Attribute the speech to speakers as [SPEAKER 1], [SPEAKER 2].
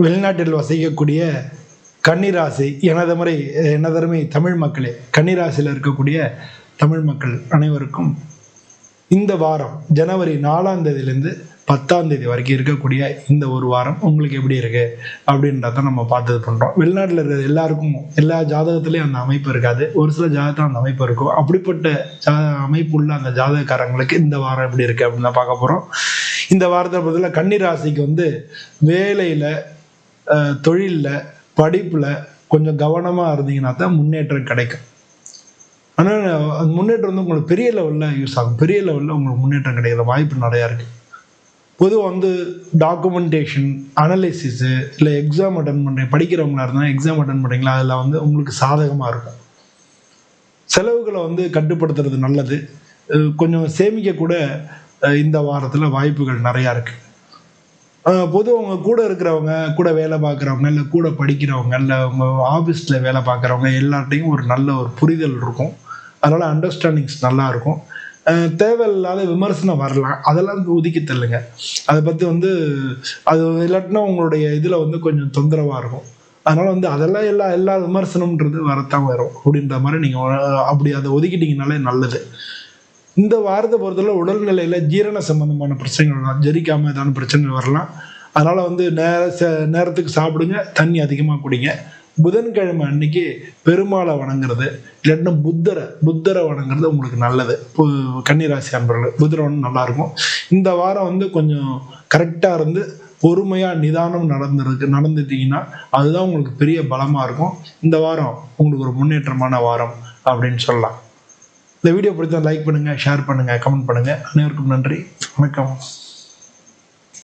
[SPEAKER 1] வெளிநாட்டில் வசிக்கக்கூடிய கன்னிராசி எனதருமை தமிழ் மக்களே, கன்னிராசியில் இருக்கக்கூடிய தமிழ் மக்கள் அனைவருக்கும் இந்த வாரம் ஜனவரி 4ஆம் தேதியிலேருந்து 10ஆம் தேதி வரைக்கும் இருக்கக்கூடிய இந்த ஒரு வாரம் உங்களுக்கு எப்படி இருக்கு அப்படின்றத நம்ம பார்த்து பண்ணுறோம். வெளிநாட்டில் இருக்கிற எல்லாருக்கும் எல்லா ஜாதகத்துலேயும் அந்த அமைப்பு இருக்காது, ஒரு சில ஜாதகத்தில் அந்த அமைப்பு இருக்கும். அப்படிப்பட்ட அமைப்பு உள்ள அந்த ஜாதகக்காரங்களுக்கு இந்த வாரம் எப்படி இருக்கு அப்படின்னு தான் பார்க்க போகிறோம். இந்த வாரத்தை பொறுத்தவரை கன்னிராசிக்கு வேலையில், தொழிலில், படிப்பில் கொஞ்சம் கவனமாக இருந்தீங்கன்னா தான் முன்னேற்றம் கிடைக்கும். ஆனால் அந்த முன்னேற்றம் உங்களுக்கு பெரிய லெவலில் யூஸ் ஆகும். பெரிய லெவலில் உங்களுக்கு முன்னேற்றம் கிடைக்கிற வாய்ப்பு நிறையா இருக்குது. பொதுவாக டாக்குமெண்டேஷன், அனலைசிஸு, இல்லை எக்ஸாம் அட்டன் பண்ணுறீங்க, படிக்கிறவங்களா இருந்தால் எக்ஸாம் அட்டன் பண்ணுறீங்களா, அதில் உங்களுக்கு சாதகமாக இருக்கும். செலவுகளை கட்டுப்படுத்துறது நல்லது. கொஞ்சம் சேமிக்கக்கூட இந்த வாரத்தில் வாய்ப்புகள் நிறையா இருக்குது. பொதுவாக அவங்க கூட இருக்கிறவங்க, கூட வேலை பார்க்குறவங்க, இல்லை கூட படிக்கிறவங்க, இல்லை அவங்க ஆஃபீஸில் வேலை பார்க்குறவங்க எல்லார்ட்டையும் ஒரு நல்ல ஒரு புரிதல் இருக்கும். அதனால் அண்டர்ஸ்டாண்டிங்ஸ் நல்லா இருக்கும். தேவையில்லாத விமர்சனம் வரலாம், அதெல்லாம் ஒதுக்கி தள்ளுங்க. அதை பற்றி அது இல்லாட்டினா உங்களுடைய இதில் கொஞ்சம் தொந்தரவாக இருக்கும். அதனால் அதெல்லாம் எல்லா விமர்சனம்ன்றது வரத்தான் வரும். அப்படின்ற மாதிரி நீங்கள் அப்படி அதை ஒதுக்கிட்டீங்கனாலே நல்லது. இந்த வாரத்தை பொறுத்தவரை உடல்நிலையில் ஜீரண சம்பந்தமான பிரச்சனைகள் தான், ஜெரிக்காமல் ஏதாவது பிரச்சனைகள் வரலாம். அதனால் நேரத்துக்கு சாப்பிடுங்க, தண்ணி அதிகமாக குடிங்க. புதன்கிழமை அன்னைக்கு பெருமாளை வணங்குறது, இல்லாட்டினா புத்தரை வணங்குறது உங்களுக்கு நல்லது. கன்னிராசி அன்பர்கள் புத்தரை நல்லாயிருக்கும். இந்த வாரம் கொஞ்சம் கரெக்டாக இருந்து பொறுமையாக நிதானம் நடந்துட்டீங்கன்னா அதுதான் உங்களுக்கு பெரிய பலமாக இருக்கும். இந்த வாரம் உங்களுக்கு ஒரு முன்னேற்றமான வாரம் அப்படின்னு சொல்லலாம். இந்த வீடியோ பிடிச்சா லைக் பண்ணுங்கள், ஷேர் பண்ணுங்கள், கமெண்ட் பண்ணுங்கள். அனைவருக்கும் நன்றி, வணக்கம்.